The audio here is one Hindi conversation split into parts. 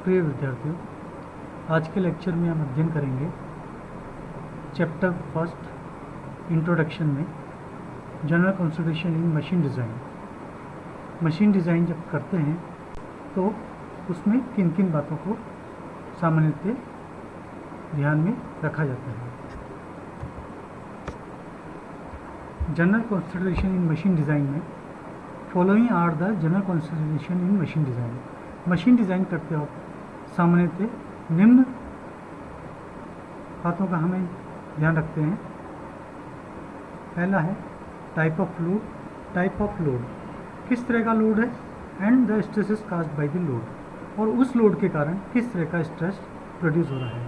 प्रिय विद्यार्थियों, आज के लेक्चर में हम अध्ययन करेंगे चैप्टर फर्स्ट इंट्रोडक्शन में general consideration in machine design. Machine design जब करते हैं तो उसमें किन किन बातों को सामान्यतः ध्यान में रखा जाता है। General consideration in machine design में following are the general consideration in machine design. Machine design करते वक्त सामान्यतः निम्न बातों का हमें ध्यान रखते हैं। पहला है type of load. Type of load, किस तरह का लोड है, and the stresses caused by the load, और उस लोड के कारण किस तरह का स्ट्रेस प्रोड्यूस हो रहा है।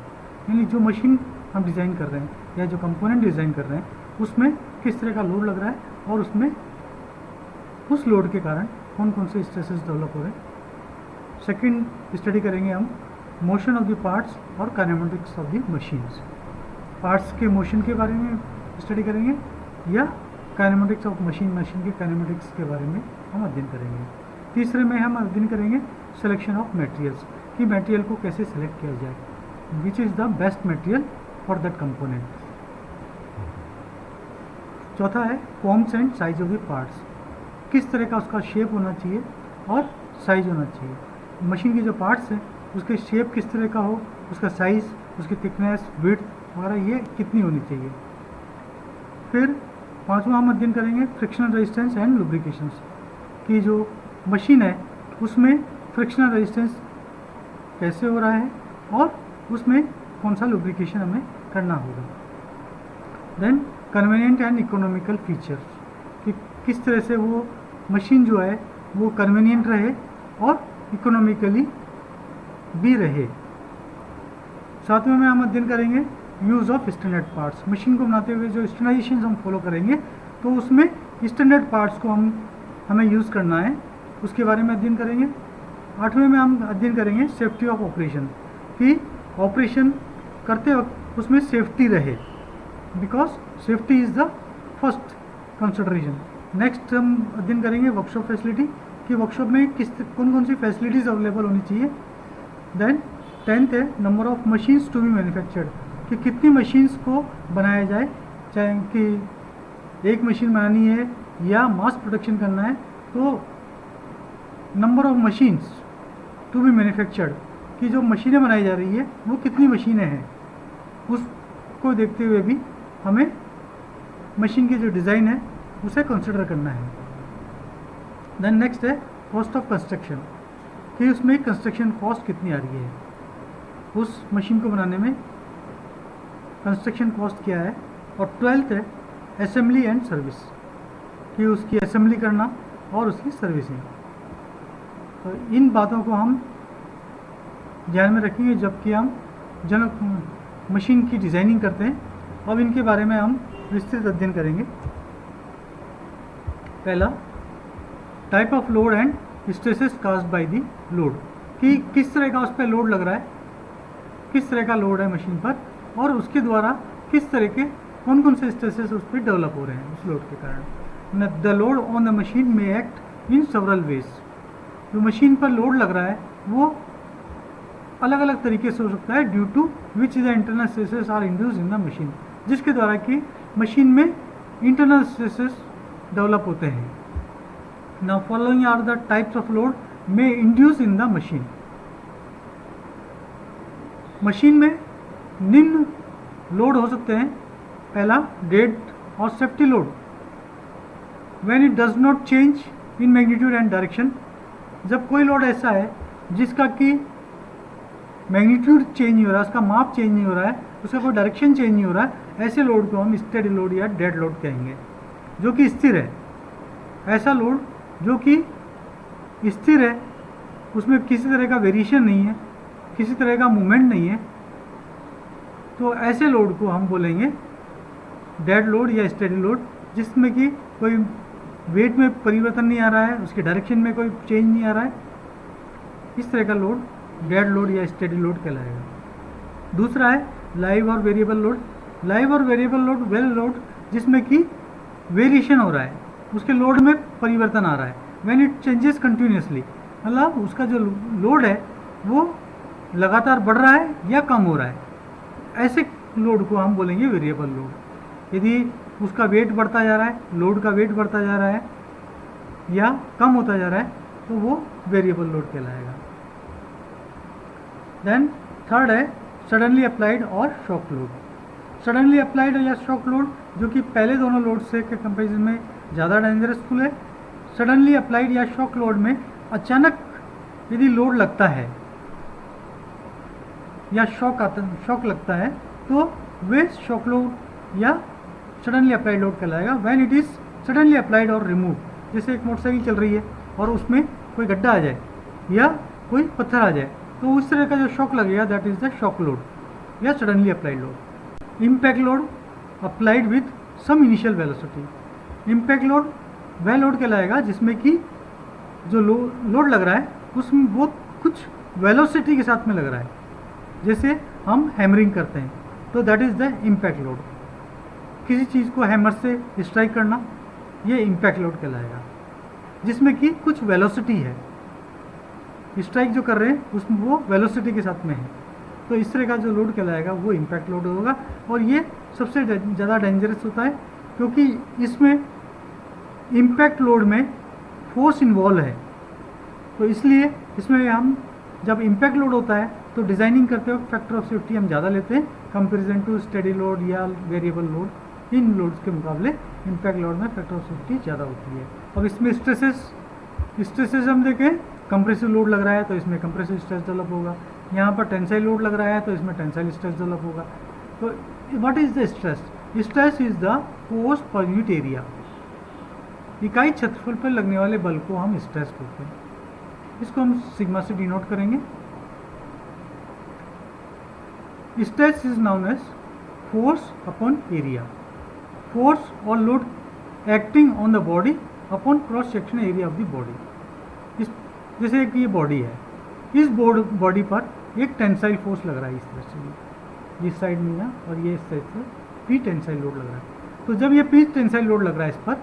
यानी जो मशीन हम डिज़ाइन कर रहे हैं या जो कंपोनेंट डिज़ाइन कर रहे हैं उसमें किस तरह का लोड लग रहा है और उसमें उस लोड के कारण कौन कौन से स्ट्रेसेस डेवलप हो रहे हैं। सेकंड स्टडी करेंगे हम मोशन ऑफ द पार्ट्स और kinematics of the machines. Parts के मोशन के बारे में स्टडी करेंगे या काइनेमेटिक्स ऑफ मशीन के काइनेमेटिक्स के बारे में हम अध्ययन करेंगे। तीसरे में हम अध्ययन करेंगे सिलेक्शन ऑफ मटेरियल्स, कि मटेरियल को कैसे सेलेक्ट किया जाए, which is the best material for that component. चौथा है forms and size of the parts, किस तरह का उसका शेप होना चाहिए और साइज होना चाहिए। मशीन के जो पार्ट्स हैं उसके शेप किस तरह का हो, उसका साइज़, उसकी थिकनेस, विड्थ वगैरह ये कितनी होनी चाहिए। फिर पांचवा हम अध्ययन करेंगे फ्रिक्शनल रेजिस्टेंस एंड लुब्रिकेशंस, कि जो मशीन है उसमें फ्रिक्शनल रेजिस्टेंस कैसे हो रहा है और उसमें कौन सा लुब्रिकेशन हमें करना होगा। Then convenient and economical features, कि किस तरह से वो मशीन जो है वो कन्वीनियंट रहे और इकोनॉमिकली भी रहे। सातवें में हम अध्ययन करेंगे use of standard parts. Machine को बनाते हुए जो स्टैंडर्डाइजेशन हम फॉलो करेंगे तो उसमें स्टैंडर्ड पार्ट्स को हमें यूज़ करना है, उसके बारे में अध्ययन करेंगे। आठवें में हम अध्ययन करेंगे सेफ्टी ऑफ ऑपरेशन, कि ऑपरेशन करते वक्त उसमें सेफ्टी रहे, because safety is the first consideration. Next हम अध्ययन करेंगे वर्कशॉप फैसिलिटी, कि वर्कशॉप में कौन कौन सी फैसिलिटीज़ अवेलेबल होनी चाहिए। देन 10th है number of machines to be manufactured, कि कितनी मशीन्स को बनाया जाए, चाहे कि एक मशीन बनानी है या मास प्रोडक्शन करना है तो number of machines to be manufactured, कि जो मशीनें बनाई जा रही है वो कितनी मशीनें हैं, उसको देखते हुए भी हमें मशीन की जो डिज़ाइन है उसे कंसिडर करना है। Then next is cost of construction, कि उसमें कंस्ट्रक्शन कॉस्ट कितनी आ रही है, उस मशीन को बनाने में कंस्ट्रक्शन कॉस्ट क्या है। और 12th है असेंबली एंड सर्विस, कि उसकी असेंबली करना और उसकी सर्विसिंग। तो इन बातों को हम ध्यान में रखेंगे जबकि हम जनरल मशीन की डिज़ाइनिंग करते हैं। अब इनके बारे में हम विस्तृत अध्ययन करेंगे। पहला type of load and stresses caused by the load, कि किस तरह का उस पर लोड लग रहा है, किस तरह का लोड है मशीन पर और उसके द्वारा किस तरह के कौन कौन से स्ट्रेसेस उस पर डेवलप हो रहे हैं उस लोड के कारण। The load on the machine में एक्ट इन सेवरल वेज, जो मशीन पर लोड लग रहा है वो अलग अलग तरीके से हो सकता है, due to which the internal stresses are induce in the machine, जिसके द्वारा कि मशीन में इंटरनल स्ट्रेसेस डेवलप होते हैं। Now following are the types of load may induce in the machine. Machine में निम्न लोड हो सकते हैं। पहला डेड और safety load, when it does not change in magnitude and direction, जब कोई लोड ऐसा है जिसका कि मैग्नीट्यूड चेंज नहीं हो रहा, उसका माप चेंज नहीं हो रहा है, उसका कोई डायरेक्शन चेंज नहीं हो रहा है, ऐसे लोड को हम स्टेडी लोड या डेड लोड कहेंगे, जो कि स्थिर है। ऐसा लोड जो कि स्थिर है, उसमें किसी तरह का वेरिएशन नहीं है, किसी तरह का मूवमेंट नहीं है, तो ऐसे लोड को हम बोलेंगे डेड लोड या स्टेडी लोड, जिसमें कि कोई वेट में परिवर्तन नहीं आ रहा है, उसके डायरेक्शन में कोई चेंज नहीं आ रहा है। इस तरह का लोड डेड लोड या स्टेडी लोड कहलाएगा। दूसरा है लाइव और वेरिएबल लोड। लाइव और वेरिएबल लोड वेल लोड, जिसमें कि वेरिएशन हो रहा है, उसके लोड में परिवर्तन आ रहा है। व्हेन इट चेंजेस कंटिन्यूसली, मतलब उसका जो लोड है वो लगातार बढ़ रहा है या कम हो रहा है, ऐसे लोड को हम बोलेंगे वेरिएबल लोड। यदि उसका वेट बढ़ता जा रहा है, लोड का वेट बढ़ता जा रहा है या कम होता जा रहा है, तो वो वेरिएबल लोड कहलाएगा। देन थर्ड है सडनली अप्लाइड और शॉक लोड। सडनली अप्लाइड या शॉक लोड जो कि पहले दोनों लोड से के कंपेरिजन में ज़्यादा डेंजरसफुल है। सडनली अप्लाइड या शॉक लोड में अचानक यदि लोड लगता है या शॉक लगता है तो वे शॉक लोड या सडनली अप्लाइड लोड कहलाएगा। When it is suddenly applied और रिमूव, जैसे एक मोटरसाइकिल चल रही है और उसमें कोई गड्ढा आ जाए या कोई पत्थर आ जाए, तो उस तरह का जो शॉक लगेगा that is the shock load या suddenly applied load. Impact load applied with some initial velocity. Impact load वह लोड कहलाएगा जिसमें कि जो लोड लग रहा है उसमें वो कुछ वेलोसिटी के साथ में लग रहा है, जैसे हम हैमरिंग करते हैं, तो that is the impact load. किसी चीज़ को हैमर से स्ट्राइक करना, ये इम्पैक्ट लोड कहलाएगा, जिसमें कि कुछ वेलोसिटी है। स्ट्राइक जो कर रहे हैं उसमें वो वेलोसिटी के साथ में है, तो इस तरह का जो लोड कहलाएगा वो इम्पैक्ट लोड होगा। और ये सबसे ज़्यादा डेंजरस होता है क्योंकि इसमें इम्पैक्ट लोड में फोर्स इन्वॉल्व है, तो इसलिए इसमें हम जब इम्पैक्ट लोड होता है तो डिज़ाइनिंग करते वक्त फैक्टर ऑफ सेफ्टी हम ज़्यादा लेते हैं कंपेरिजन टू स्टेडी लोड या वेरिएबल लोड। इन लोड्स के मुकाबले इम्पैक्ट लोड में फैक्टर ऑफ सेफ्टी ज़्यादा होती है। अब इसमें स्ट्रेसेस हम देखें, कंप्रेसिव लोड लग रहा है तो इसमें कंप्रेसिव स्ट्रेस डेवलप होगा, यहाँ पर टेंसाइल लोड लग रहा है तो इसमें टेंसाइल स्ट्रेस डेवलप होगा। तो what is the stress? Stress is the force per unit area. इकाई क्षेत्रफल पर लगने वाले बल को हम स्ट्रेस बोलते हैं। इसको हम सिग्मा से डिनोट करेंगे। Stress is known as force upon area. Force और load acting on the body upon cross section area of the body. इस जैसे कि ये बॉडी है, इस बॉडी पर एक टेंसाइल फोर्स लग रहा है इस तरह से, इस साइड में और ये इस साइड से पी टेंसाइल लोड लग रहा है। तो जब ये पी टेंसाइल लोड लग रहा है इस पर,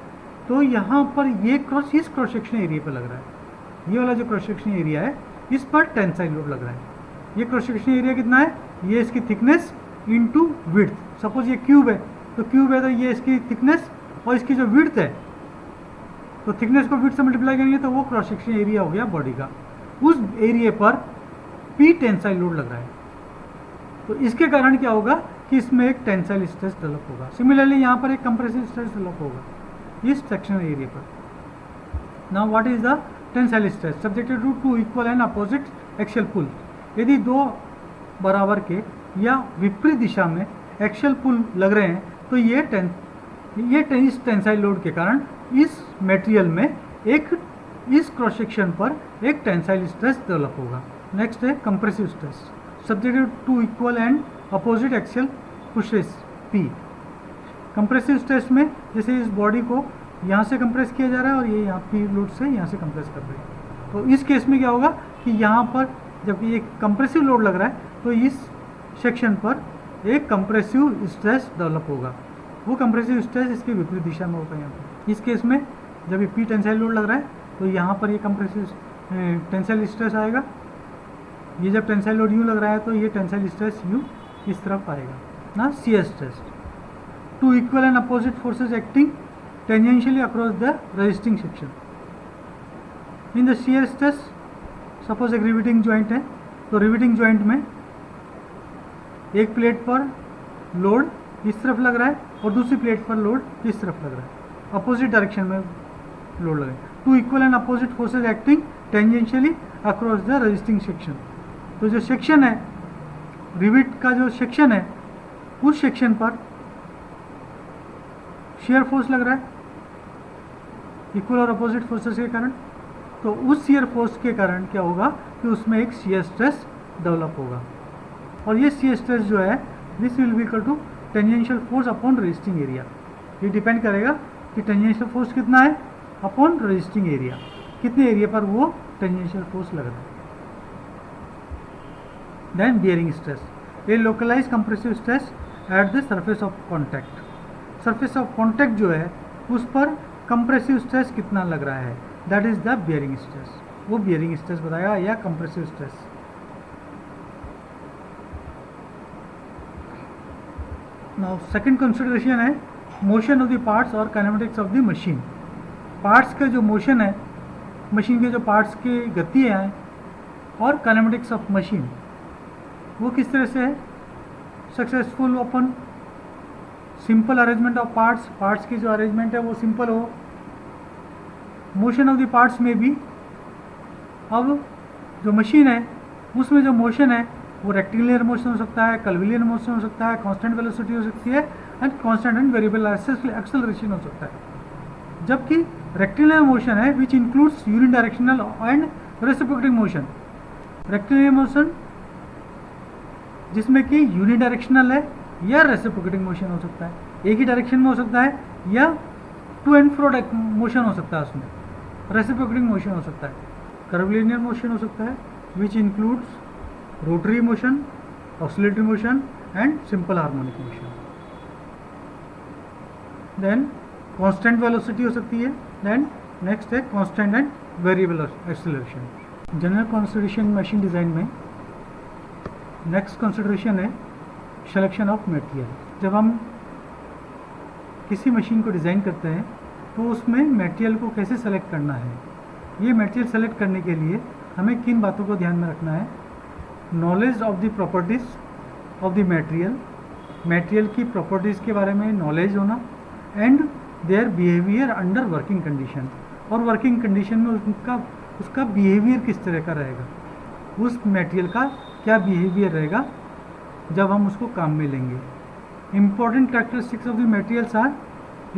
तो यहाँ पर ये इस क्रॉस सेक्शन एरिया पर लग रहा है। ये वाला जो क्रॉस सेक्शन एरिया है इस पर टेंसाइल लोड लग रहा है। ये क्रॉस सेक्शन एरिया कितना है? ये इसकी थिकनेस इंटू विड्थ। सपोज ये क्यूब है तो क्यूब है तो ये इसकी थिकनेस और इसकी जो विड्थ है, तो थिकनेस को विड्थ से मल्टीप्लाई करेंगे तो वो क्रॉस सेक्शन एरिया हो गया बॉडी का। उस एरिया पर पी टेंसाइल लोड लग रहा है, तो इसके कारण क्या होगा कि इसमें एक टेंसाइल स्ट्रेस डेवलप होगा। सिमिलरली यहाँ पर एक कंप्रेसिव स्ट्रेस डेवलप होगा इस सेक्शन एरिया पर। Now what is the tensile stress? Subjected to two equal and opposite axial pull. यदि दो बराबर के या विपरीत दिशा में एक्सियल पुल लग रहे हैं तो ये इस टेंसाइल लोड के कारण इस मटेरियल में इस क्रॉस सेक्शन पर एक टेंसाइल स्ट्रेस डेवलप होगा। नेक्स्ट है compressive stress. Subjected to equal and opposite axial pushes P. Compressive stress में जैसे इस बॉडी को यहाँ से कंप्रेस किया जा रहा है और ये यहाँ पी लोड से यहाँ से कंप्रेस कर रहे हैं, तो इस केस में क्या होगा कि यहाँ पर जब ये कंप्रेसिव लोड लग रहा है तो इस सेक्शन पर एक कंप्रेसिव स्ट्रेस डेवलप होगा। वो कंप्रेसिव स्ट्रेस इसके विपरीत दिशा में होगा यहाँ पर। इस केस में जब ये पी टेंसाइल लोड लग रहा है तो यहाँ पर ये कंप्रेसिव टेंसाइल स्ट्रेस आएगा। ये जब टेंसाइल लोड यूँ लग रहा है तो ये टेंसाइल स्ट्रेस यूँ इस तरफ आएगा ना, shear stress. Two equal and opposite forces acting tangentially across the resisting section. In the shear stress suppose एक रिवेटिंग जॉइंट है, तो रिवेटिंग जॉइंट में एक प्लेट पर लोड इस तरफ लग रहा है और दूसरी प्लेट पर लोड इस तरफ लग रहा है, अपोजिट डायरेक्शन में लोड लग रहा है। Two equal and opposite forces acting tangentially across the resisting section. तो जो सेक्शन है, रिवेट का जो सेक्शन है, उस सेक्शन पर शियर फोर्स लग रहा है इक्वल और अपोजिट फोर्सेस के कारण। तो उस शियर फोर्स के कारण क्या होगा कि उसमें एक शियर स्ट्रेस डेवलप होगा, और ये शियर स्ट्रेस जो है this will be equal to tangential force upon resisting area. ये डिपेंड करेगा कि टेंजेंशियल फोर्स कितना है अपॉन रेजिस्टिंग एरिया, कितने एरिया पर वो टेंजेंशियल फोर्स लग रहा है। Then bearing stress, a localize compressive stress at the surface of contact. Surface of contact जो है उस पर कंप्रेसिव स्ट्रेस कितना लग रहा है, that is the bearing stress. वो बियरिंग स्ट्रेस बताएगा या compressive stress. Now second consideration है मोशन ऑफ द पार्ट्स और kinematics of the machine. Parts का जो मोशन है, मशीन के जो पार्ट्स की गति है और काइनेमेटिक्स ऑफ मशीन वो किस तरह से है। Successful upon simple arrangement of parts, parts की जो अरेंजमेंट है वो सिंपल हो। मोशन ऑफ द पार्ट्स में भी अब जो मशीन है उसमें जो मोशन है वो रेक्टिकुलर मोशन हो सकता है, कर्वीलियर मोशन हो सकता है, कांस्टेंट वेलोसिटी हो सकती है and constant and variable acceleration हो सकता है। जबकि रेक्टिकुलर मोशन है which includes unidirectional and reciprocating motion. Rectilinear motion जिसमें कि यूनिडायरेक्शनल है या रेसिप्रोकेटिंग मोशन हो सकता है, एक ही डायरेक्शन में हो सकता है, या टू एंड फ्रो मोशन हो सकता है, उसमें रेसिप्रोकेटिंग मोशन हो सकता है। कर्वीलिनियर मोशन हो सकता है which includes rotary motion, oscillatory motion and simple harmonic motion. Then constant velocity हो सकती है। देन नेक्स्ट है constant and variable acceleration. General consideration machine design में नेक्स्ट कंसिडरेशन है सिलेक्शन ऑफ मटेरियल। जब हम किसी मशीन को डिज़ाइन करते हैं तो उसमें मटेरियल को कैसे सेलेक्ट करना है, ये मटेरियल सेलेक्ट करने के लिए हमें किन बातों को ध्यान में रखना है। Knowledge of the properties of the material, material की प्रॉपर्टीज़ के बारे में नॉलेज होना, and their behaviour under working condition, और वर्किंग कंडीशन में उसका बिहेवियर किस तरह का रहेगा, उस मटेरियल का क्या बिहेवियर रहेगा जब हम उसको काम में लेंगे। Important characteristics of the materials are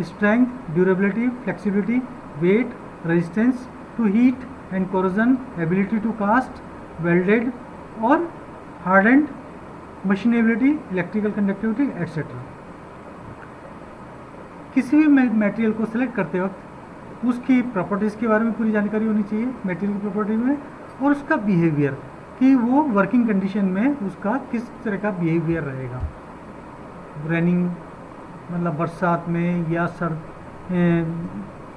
strength, durability, flexibility, weight, resistance to heat and corrosion, ability to cast, welded और hardened, machinability, electrical conductivity etcetera. किसी भी मटेरियल को सिलेक्ट करते वक्त उसकी प्रॉपर्टीज़ के बारे में पूरी जानकारी होनी चाहिए मटेरियल की प्रॉपर्टी में, और उसका बिहेवियर कि वो वर्किंग कंडीशन में उसका किस तरह का बिहेवियर रहेगा। रेनिंग मतलब बरसात में या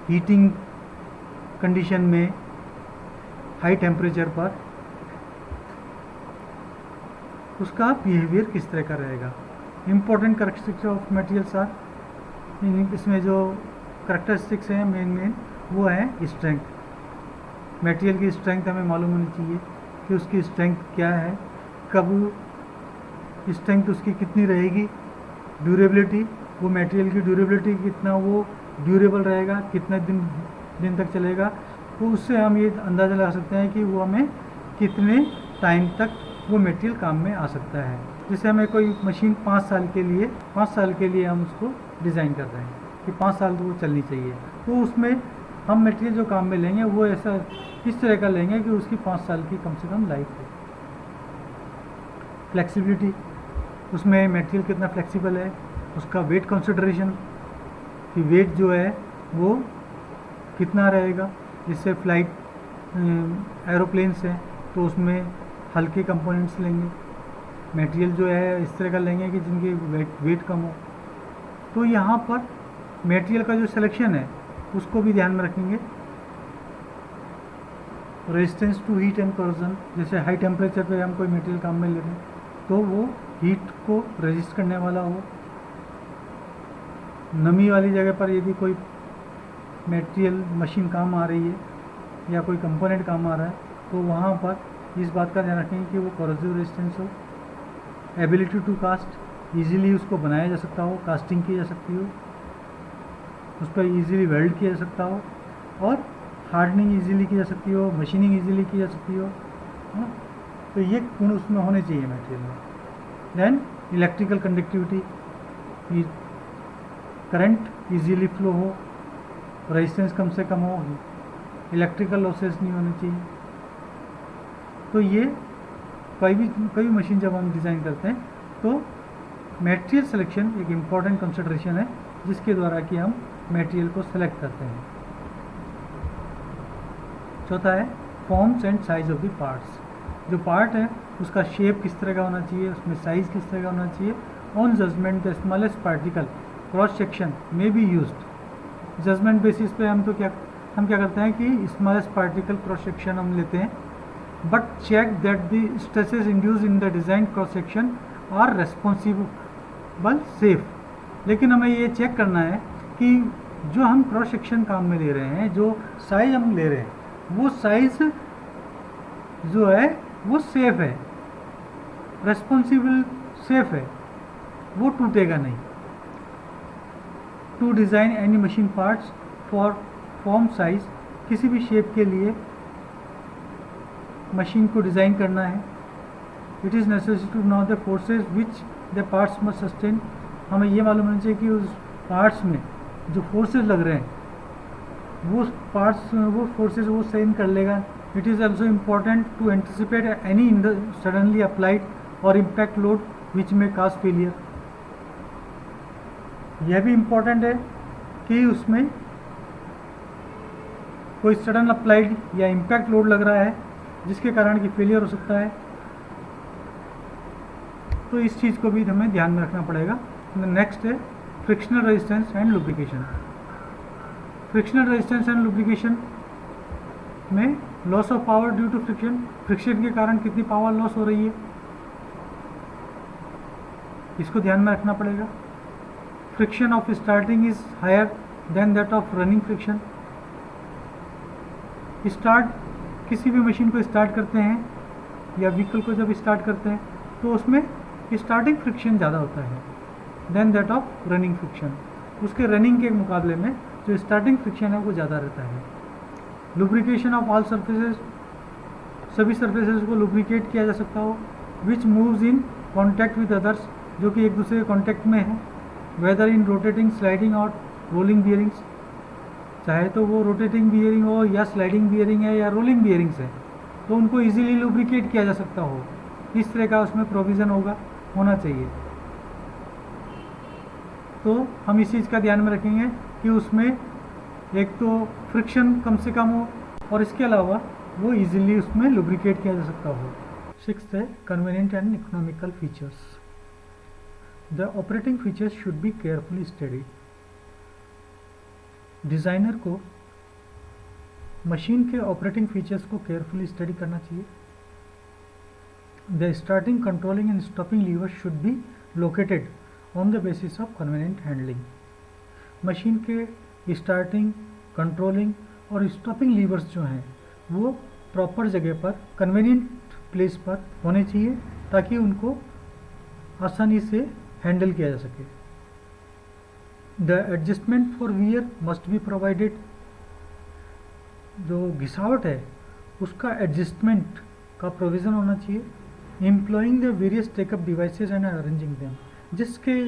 हीटिंग कंडीशन में, हाई टेम्परेचर पर उसका बिहेवियर किस तरह का रहेगा। Important characteristics of materials are, इसमें जो कैरेक्टरिस्टिक्स हैं मेन वो है स्ट्रेंथ। मटेरियल की स्ट्रेंथ हमें मालूम होनी चाहिए कि उसकी स्ट्रेंथ क्या है, कब स्ट्रेंथ उसकी कितनी रहेगी। ड्यूरेबिलिटी, वो मटेरियल की ड्यूरेबिलिटी कितना वो ड्यूरेबल रहेगा, कितने दिन तक चलेगा, तो उससे हम ये अंदाज़ा लगा सकते हैं कि वो हमें कितने टाइम तक वो मटेरियल काम में आ सकता है। जैसे हमें कोई मशीन 5 साल के लिए हम उसको डिज़ाइन कर रहे हैं कि 5 साल तो वो चलनी चाहिए, तो उसमें हम मटेरियल जो काम में लेंगे वो ऐसा इस तरह का लेंगे कि उसकी 5 साल की कम से कम लाइफ हो। फ्लेक्सिबिलिटी, उसमें मटेरियल कितना फ्लेक्सिबल है, उसका वेट कंसिडरेशन कि वेट जो है वो कितना रहेगा। जिससे फ्लाइट एरोप्लेन्स हैं तो उसमें हल्के कंपोनेंट्स लेंगे, मटेरियल जो है इस तरह का लेंगे कि जिनकी वेट कम हो। तो यहाँ पर मटेरियल का जो सिलेक्शन है उसको भी ध्यान में रखेंगे। Resistance to heat and corrosion, जैसे हाई टेम्परेचर पे हम कोई मटेरियल काम में ले रहे हैं तो वो हीट को रेजिस्ट करने वाला हो। नमी वाली जगह पर यदि कोई मटेरियल मशीन काम आ रही है या कोई कंपोनेंट काम आ रहा है तो वहाँ पर इस बात का ध्यान रखेंगे कि वो कोरोसिव रेजिस्टेंस हो। एबिलिटी टू कास्ट, ईजिली उसको बनाया जा सकता हो, कास्टिंग की जा सकती हो, उस पर ईजिली वेल्ड किया जा सकता हो, और हार्डनिंग ईजिली की जा सकती हो, मशीनिंग ईजिली की जा सकती हो। तो ये गुण उसमें होने चाहिए मटेरियल में। Then electrical conductivity, current easily flow हो, रेजिस्टेंस कम से कम हो, इलेक्ट्रिकल लॉसेस नहीं होने चाहिए। तो ये कोई भी मशीन जब हम डिज़ाइन करते हैं तो मटेरियल सिलेक्शन एक इम्पॉर्टेंट कंसिडरेशन है जिसके द्वारा कि हम मटेरियल को सेलेक्ट करते हैं। चौथा है forms and size of the parts. जो पार्ट है उसका शेप किस तरह का होना चाहिए, उसमें साइज़ किस तरह का होना चाहिए। On judgement the smallest particle cross section may be used. Judgement basis पे हम क्या करते हैं कि स्मॉलेस्ट पार्टिकल क्रॉस सेक्शन हम लेते हैं, but check that the stresses induce in the design cross section are reasonably safe. लेकिन हमें ये चेक करना है कि जो हम क्रॉस सेक्शन काम में ले रहे हैं, जो साइज हम ले रहे हैं, वो साइज जो है वो सेफ है, रेस्पॉन्सिबल सेफ है, वो टूटेगा नहीं। To design any machine parts for form size, किसी भी शेप के लिए मशीन को डिज़ाइन करना है। It is necessary to know the forces which the parts must sustain, हमें ये मालूम होना चाहिए कि उस पार्ट्स में जो फोर्सेज लग रहे हैं वो पार्ट्स वो फोर्सेज वो सहन कर लेगा। It is also important to anticipate any suddenly applied or impact load which may cause failure. यह भी इम्पॉर्टेंट है कि उसमें कोई सडन अप्लाइड या इम्पैक्ट लोड लग रहा है जिसके कारण कि फेलियर हो सकता है, तो इस चीज़ को भी हमें ध्यान में रखना पड़ेगा। नेक्स्ट है frictional resistance and lubrication. Frictional resistance and lubrication में loss of power due to friction, friction के कारण कितनी पावर लॉस हो रही है, इसको ध्यान में रखना पड़ेगा। Friction of starting is higher than that of running friction. किसी भी मशीन को स्टार्ट करते हैं या व्हीकल को जब स्टार्ट करते हैं तो उसमें स्टार्टिंग फ्रिक्शन ज़्यादा होता है than that of running friction, उसके रनिंग के मुकाबले में जो स्टार्टिंग फ्रिक्शन है वो ज़्यादा रहता है। लुब्रिकेशन ऑफ ऑल सर्फेसेज, सभी सर्फेसेज को लुब्रिकेट किया जा सकता हो। विच moves in contact with others, जो कि एक दूसरे के कॉन्टैक्ट में है। वेदर इन रोटेटिंग, स्लाइडिंग और रोलिंग बियरिंग्स, चाहे तो वो रोटेटिंग बियरिंग हो या स्लाइडिंग बियरिंग है या रोलिंग बियरिंग्स है, तो उनको इजीली लुब्रिकेट किया जा सकता हो, इस तरह का उसमें प्रोविज़न होना चाहिए। तो हम इस चीज़ का ध्यान में रखेंगे कि उसमें एक तो फ्रिक्शन कम से कम हो और इसके अलावा वो इजीली उसमें लुब्रिकेट किया जा सकता हो। सिक्स्थ है convenient and economical features. The operating features should be carefully studied. Designer को मशीन के ऑपरेटिंग फीचर्स को केयरफुली स्टडी करना चाहिए। The starting, controlling and stopping levers should be located on the basis of convenient handling. Machine के स्टार्टिंग, कंट्रोलिंग और स्टॉपिंग लीवर्स जो हैं वो प्रॉपर जगह पर, कन्वीनियंट प्लेस पर होने चाहिए ताकि उनको आसानी से हैंडल किया जा सके। The adjustment for wear must be provided, जो घिसावट है उसका एडजस्टमेंट का प्रोविज़न होना चाहिए। Employing the various take up devices and arranging them, जिसके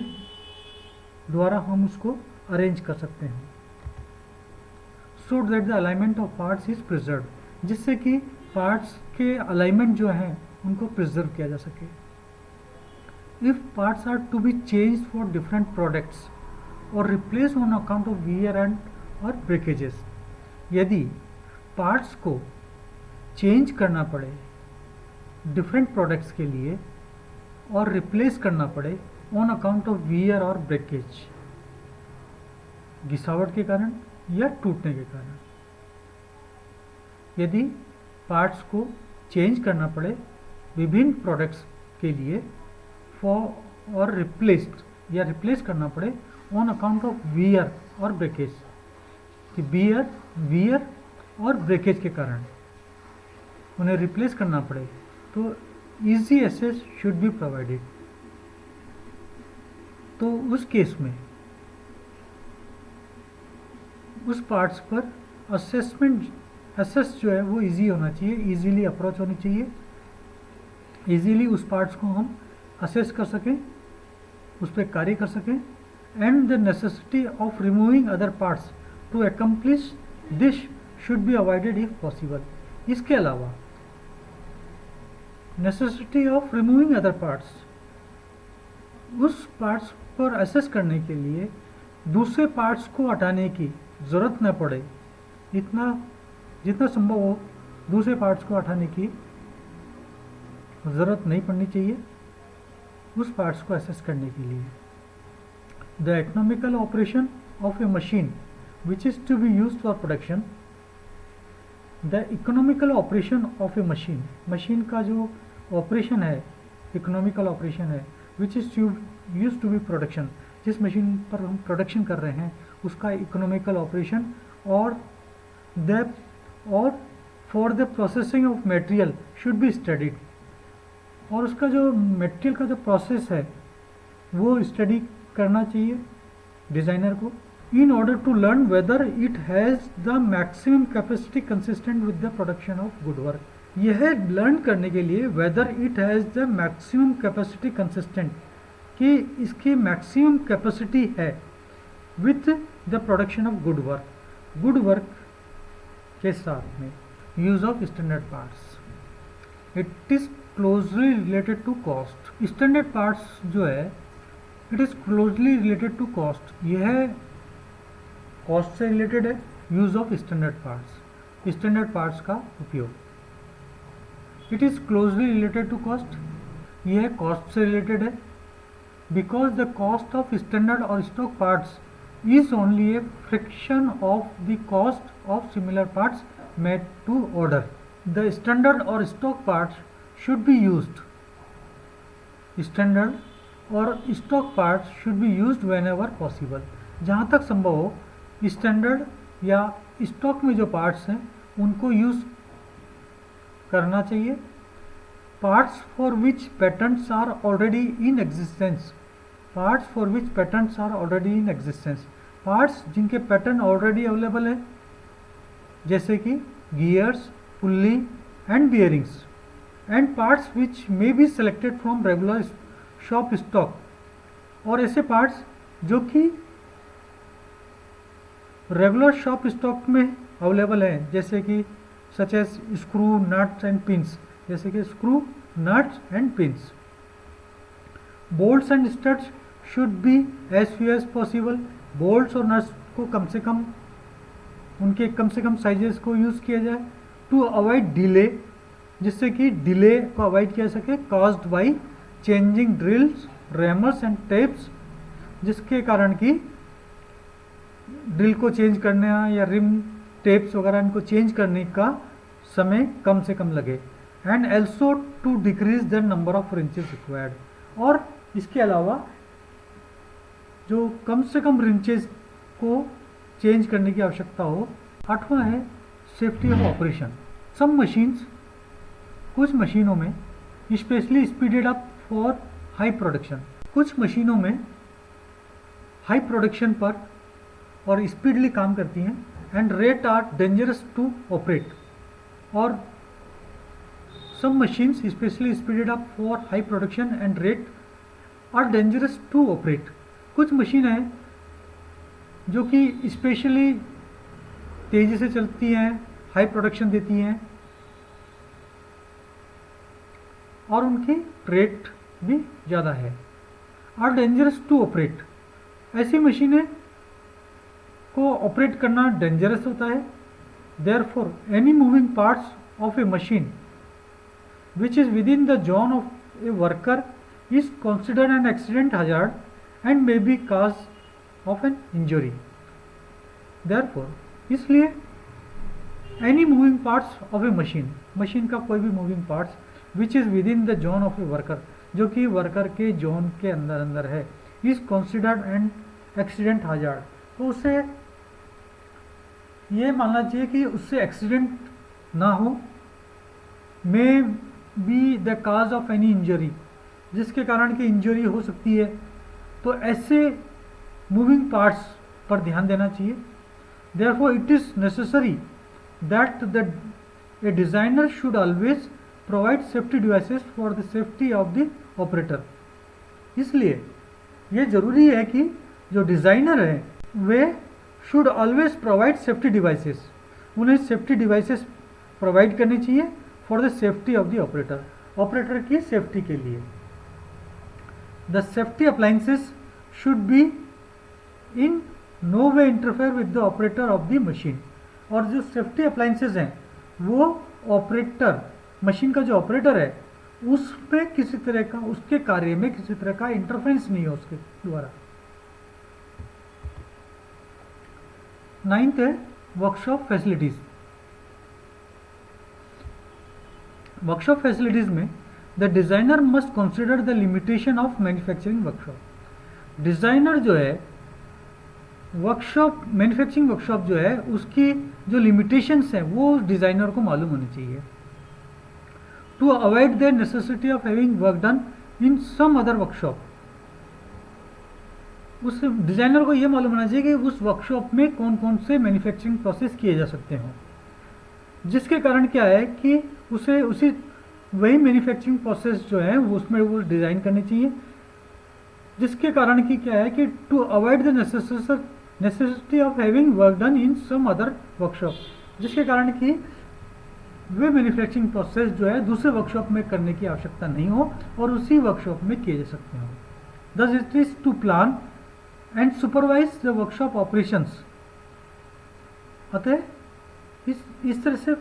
द्वारा हम उसको अरेंज कर सकते हैं। सो that the alignment of parts is preserve, जिससे कि पार्ट्स के अलाइनमेंट जो हैं उनको प्रिजर्व किया जा सके। If parts are to be change for different products और replace on account of wear and और ब्रेकेजेस, यदि पार्ट्स को चेंज करना पड़े डिफरेंट प्रोडक्ट्स के लिए और रिप्लेस करना पड़े ऑन अकाउंट ऑफ वियर और ब्रेकेज, घिसावट के कारण या टूटने के कारण, यदि पार्ट्स को चेंज करना पड़े विभिन्न प्रोडक्ट्स के लिए फॉर और रिप्लेस करना पड़े ऑन अकाउंट ऑफ वियर और ब्रेकेज, कि वियर और ब्रेकेज के कारण उन्हें रिप्लेस करना पड़े, तो easy access should be provided. तो उस केस में उस पार्ट्स पर असेस जो है वो इजी होना चाहिए, इजीली अप्रोच होनी चाहिए, इजीली उस पार्ट्स को हम असेस कर सकें, उस पर कार्य कर सकें। And the necessity of removing other parts to accomplish this should be avoided if possible. इसके अलावा necessity of removing other parts, उस पार्ट्स पर असेस करने के लिए दूसरे पार्ट्स को हटाने की ज़रूरत न पड़े, जितना संभव हो दूसरे पार्ट्स को हटाने की ज़रूरत नहीं पड़नी चाहिए उस पार्ट्स को असेस करने के लिए। The economical operation of a machine which is to be used for production. The economical operation of a machine, machine का जो ऑपरेशन है, इकोनॉमिकल ऑपरेशन है, which is use to be production, जिस मशीन पर हम प्रोडक्शन कर रहे हैं उसका इकोनॉमिकल ऑपरेशन और द और for the processing of material should be studied, और उसका जो मटेरियल का जो प्रोसेस है वो स्टडी करना चाहिए डिज़ाइनर को, in order to learn whether it has the maximum capacity consistent with the production of good work. यह लर्न करने के लिए whether it has the maximum capacity consistent, कि इसकी मैक्सिमम कैपेसिटी है with the production of good work के साथ में। Use of standard parts, it is closely related to cost. Standard parts जो है it is closely related to cost, यह कॉस्ट से रिलेटेड है। Use of standard parts, standard parts का उपयोग। It is closely related to cost, यह कॉस्ट से रिलेटेड है। Because the cost of standard और stock parts is only a fraction of the cost of similar parts made to order. The standard or stock parts should be used. Standard और stock parts should be used whenever possible. जहाँ तक संभव हो स्टैंडर्ड या स्टॉक में जो पार्ट्स हैं उनको यूज़ करना चाहिए। Parts for which patents are already in existence, parts for which patents are already in existence, parts जिनके पैटर्न ऑलरेडी अवेलेबल है, जैसे कि gears, pulley and bearings, and parts which may be selected from regular shop stock, और ऐसे पार्ट्स जो कि रेगुलर शॉप स्टॉक में अवेलेबल हैं, जैसे कि such as screw, nuts and pins, जैसे कि screw, nuts and pins. Bolts and studs should be as few as possible, bolts और नट्स को कम से कम उनके कम से कम साइजेस को यूज़ किया जाए। टू अवॉइड डिले, जिससे कि डिले को अवॉइड किया सके, caused by changing drills, reamers and taps, जिसके कारण कि ड्रिल को चेंज करने या रिम टेप्स वगैरह इनको चेंज करने का समय कम से कम लगे। And also to decrease the number of wrenches required, और इसके अलावा जो कम से कम रिंचेस को चेंज करने की आवश्यकता हो। 8वां है safety of operation. Some machines, कुछ मशीनों में specially speeded up for high production, कुछ मशीनों में हाई प्रोडक्शन पर और स्पीडली काम करती हैं, and rate are dangerous to operate, और some machines specially speeded up for high production and rate are dangerous to operate. कुछ मशीन हैं जो कि स्पेशली तेज़ी से चलती हैं, हाई प्रोडक्शन देती हैं, और उनकी रेट भी ज़्यादा है। आर डेंजरस टू ऑपरेट, ऐसी मशीनें को ऑपरेट करना डेंजरस होता है। Therefore any moving parts of a machine which is within the zone of a worker is considered an accident hazard and may be cause of an injury. Therefore, इसलिए any moving parts of a machine, machine का कोई भी moving parts which is within the zone of a worker, जो कि वर्कर के जोन के अंदर अंदर है, is considered an accident hazard, तो उससे ये मानना चाहिए कि उससे एक्सीडेंट ना हो। May be the cause of any injury, जिसके कारण की इंजरी हो सकती है, तो ऐसे मूविंग पार्ट्स पर ध्यान देना चाहिए। Therefore it is necessary that a designer should always provide safety devices for the safety of the operator. इसलिए ये ज़रूरी है कि जो डिज़ाइनर हैं वे should always provide safety devices, उन्हें सेफ्टी डिवाइसेस प्रोवाइड करनी चाहिए for the safety of the operator, operator की सेफ्टी के लिए। The safety appliances should be in no way interfere with the operator of the machine, और जो सेफ्टी अप्लायंसेस हैं वो ऑपरेटर, मशीन का जो ऑपरेटर है उसमें किसी तरह का, उसके कार्य में किसी तरह का इंटरफेरेंस नहीं हो उसके द्वारा। 9th है वर्कशॉप फैसिलिटीज़। वर्कशॉप फैसिलिटीज़ में the designer must consider the limitation of manufacturing workshop. Designer जो है वर्कशॉप, मैन्युफैक्चरिंग वर्कशॉप जो है उसकी जो लिमिटेशंस हैं वो डिज़ाइनर को मालूम होनी चाहिए। To avoid the necessity of having work done in some other workshop, उस डिज़ाइनर को ये मालूम होना चाहिए कि उस वर्कशॉप में कौन कौन से मैन्युफैक्चरिंग प्रोसेस किए जा सकते हों, जिसके कारण क्या है कि उसे उसी वही मैन्युफैक्चरिंग प्रोसेस जो है उसमें वो डिज़ाइन करनी चाहिए, जिसके कारण की क्या है कि to avoid the necessity of having work done in some other workshop, जिसके कारण कि वे मैन्युफैक्चरिंग प्रोसेस जो है दूसरे वर्कशॉप में करने की आवश्यकता नहीं हो और उसी वर्कशॉप में किए जा सकते हो। Thus it is to plan and supervise the workshop operations. अतः इस तरह से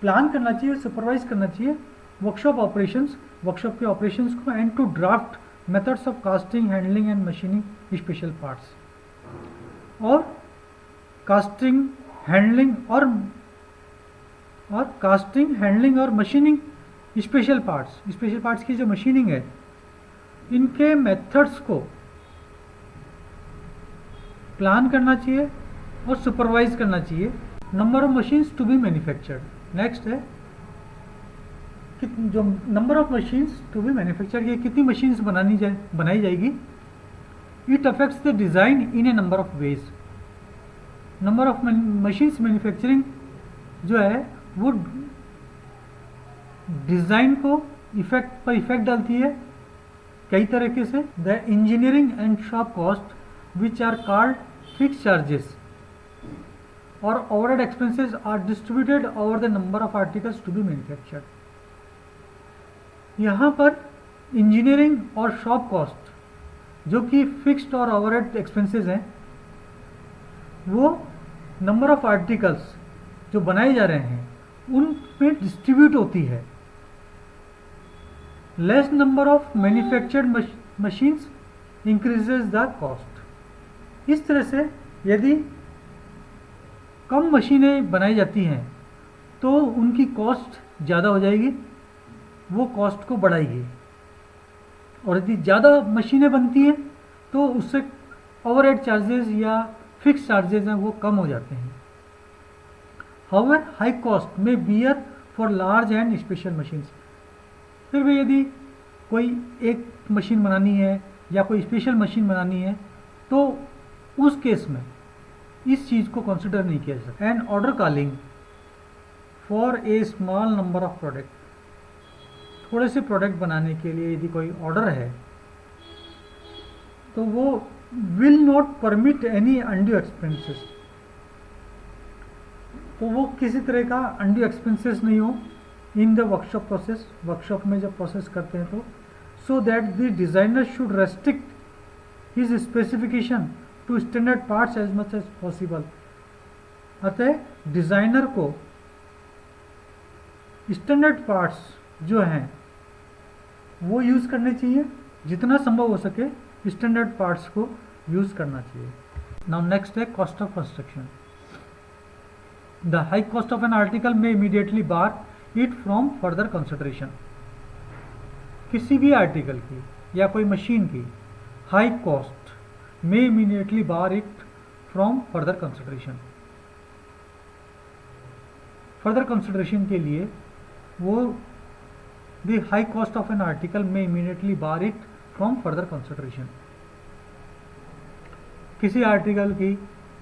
प्लान करना चाहिए, सुपरवाइज करना चाहिए वर्कशॉप ऑपरेशंस, वर्कशॉप के ऑपरेशंस को, and to draft methods of casting, handling and machining special parts. और कास्टिंग, हैंडलिंग और कास्टिंग, हैंडलिंग और मशीनिंग स्पेशल पार्ट्स की जो मशीनिंग है इनके मेथड्स को प्लान करना चाहिए और सुपरवाइज करना चाहिए। Number of machines to be manufactured. Next है कि जो number of machines to be manufactured, ये कितनी मशीन्स बनाई जाएगी। It affects the design in a number of ways. Number of machines manufacturing जो है वो डिज़ाइन को इफेक्ट डालती है कई तरीके से। The engineering and shop cost which are called fix charges और overhead expenses are distributed over the number of articles to be manufactured. यहाँ पर इंजीनियरिंग और शॉप कॉस्ट जो कि फिक्स्ड और ओवरहेड एक्सपेंसेस हैं वो नंबर ऑफ आर्टिकल्स जो बनाए जा रहे हैं उन पे डिस्ट्रीब्यूट होती है। Less number of manufactured machines increases the cost. इस तरह से यदि कम मशीनें बनाई जाती हैं तो उनकी कॉस्ट ज़्यादा हो जाएगी, वो कॉस्ट को बढ़ाएगी, और यदि ज़्यादा मशीनें बनती हैं तो उससे ओवरहेड चार्जेस या फिक्स चार्जेस हैं वो कम हो जाते हैं। हाउएवर हाई कॉस्ट में bear for large and special machines. फिर भी यदि कोई एक मशीन बनानी है या कोई स्पेशल मशीन बनानी है तो उस केस में इस चीज़ को कंसिडर नहीं किया जा सकता। And order calling for a small number of product. थोड़े से प्रोडक्ट बनाने के लिए यदि कोई ऑर्डर है तो वो will not permit any undue expenses, तो वो किसी तरह का अनड्यू एक्सपेंसेस नहीं हो in the workshop process. Workshop में जब प्रोसेस करते हैं तो so that the designer should restrict his specification to standard parts as much as possible. अतः डिज़ाइनर को स्टैंडर्ड पार्ट्स जो हैं वो यूज़ करने चाहिए, जितना संभव हो सके स्टैंडर्ड पार्ट्स को यूज़ करना चाहिए। Now next is cost of construction. The high cost of an article may immediately bar it from further consideration. किसी भी आर्टिकल की या कोई मशीन की high cost may immediately bar it from further consideration. Further consideration के लिए वो the high cost of an article may immediately bar it from further consideration. किसी आर्टिकल की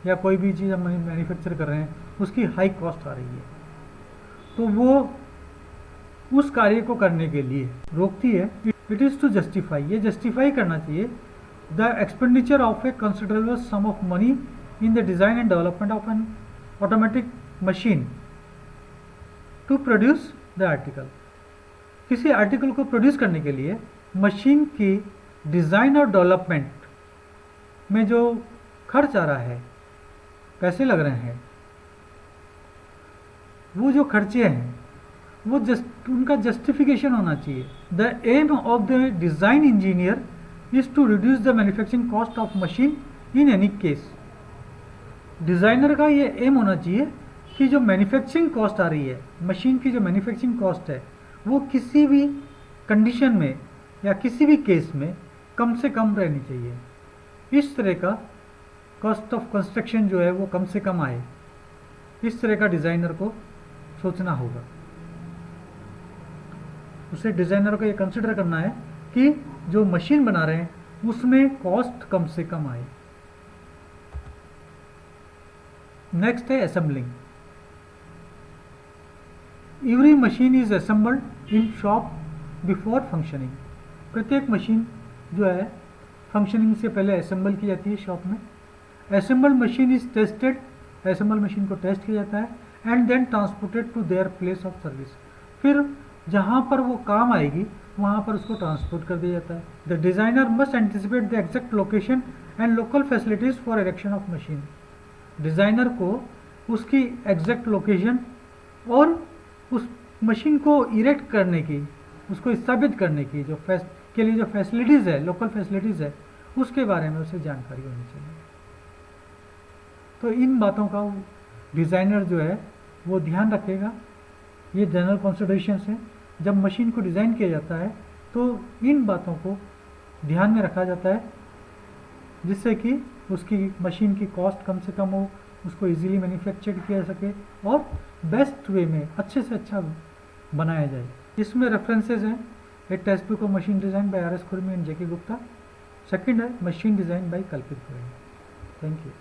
या कोई भी चीज़ हम मैन्युफैक्चर कर रहे हैं उसकी हाई कॉस्ट आ रही है तो वो उस कार्य को करने के लिए रोकती है। इट इज़ टू जस्टिफाई, ये जस्टिफाई करना चाहिए the expenditure of a considerable sum of money in the design and development of an automatic machine to produce the article. किसी आर्टिकल को प्रोड्यूस करने के लिए मशीन की डिज़ाइन और डेवलपमेंट में जो खर्च आ रहा है, पैसे लग रहे हैं, वो जो खर्चे हैं वो उनका जस्टिफिकेशन होना चाहिए। The aim of the design engineer is to reduce the manufacturing cost of machine in any case. Designer का ये एम होना चाहिए कि जो मैन्युफैक्चरिंग कॉस्ट आ रही है, मशीन की जो मैन्युफैक्चरिंग कॉस्ट है, वो किसी भी कंडीशन में या किसी भी केस में कम से कम रहनी चाहिए। इस तरह का कॉस्ट ऑफ कंस्ट्रक्शन जो है वो कम से कम आए, इस तरह का डिज़ाइनर को सोचना होगा। उसे डिज़ाइनर को ये कंसिडर करना है कि जो मशीन बना रहे हैं उसमें कॉस्ट कम से कम आए। नेक्स्ट है assembling. Every machine is assembled in shop before functioning. प्रत्येक मशीन जो है फंक्शनिंग से पहले असेंबल की जाती है शॉप में। Assembled machine is tested, assemble machine को टेस्ट किया जाता है and then transported to their place of service. फिर जहाँ पर वो काम आएगी वहाँ पर उसको ट्रांसपोर्ट कर दिया जाता है। The designer must anticipate the exact location and local facilities for erection of machine. Designer को उसकी एग्जैक्ट लोकेशन और उस मशीन को इरेक्ट करने की, उसको स्थापित करने की के लिए जो फैसिलिटीज़ है, लोकल फैसिलिटीज़ है, उसके बारे में उसे जानकारी होनी चाहिए। तो इन बातों का डिज़ाइनर जो है वो ध्यान रखेगा। ये जनरल कंसिडरेशंस हैं। जब मशीन को डिज़ाइन किया जाता है तो इन बातों को ध्यान में रखा जाता है जिससे कि उसकी मशीन की कॉस्ट कम से कम हो, उसको इजीली मैन्युफैक्चर किया जा सके और बेस्ट वे में अच्छे से अच्छा बनाया जाए। इसमें रेफरेंसेस हैं, एक text book of machine design by R S खुरमी एंड जेके गुप्ता। सेकंड है मशीन डिज़ाइन बाय कल्पित गोयल। Thank you.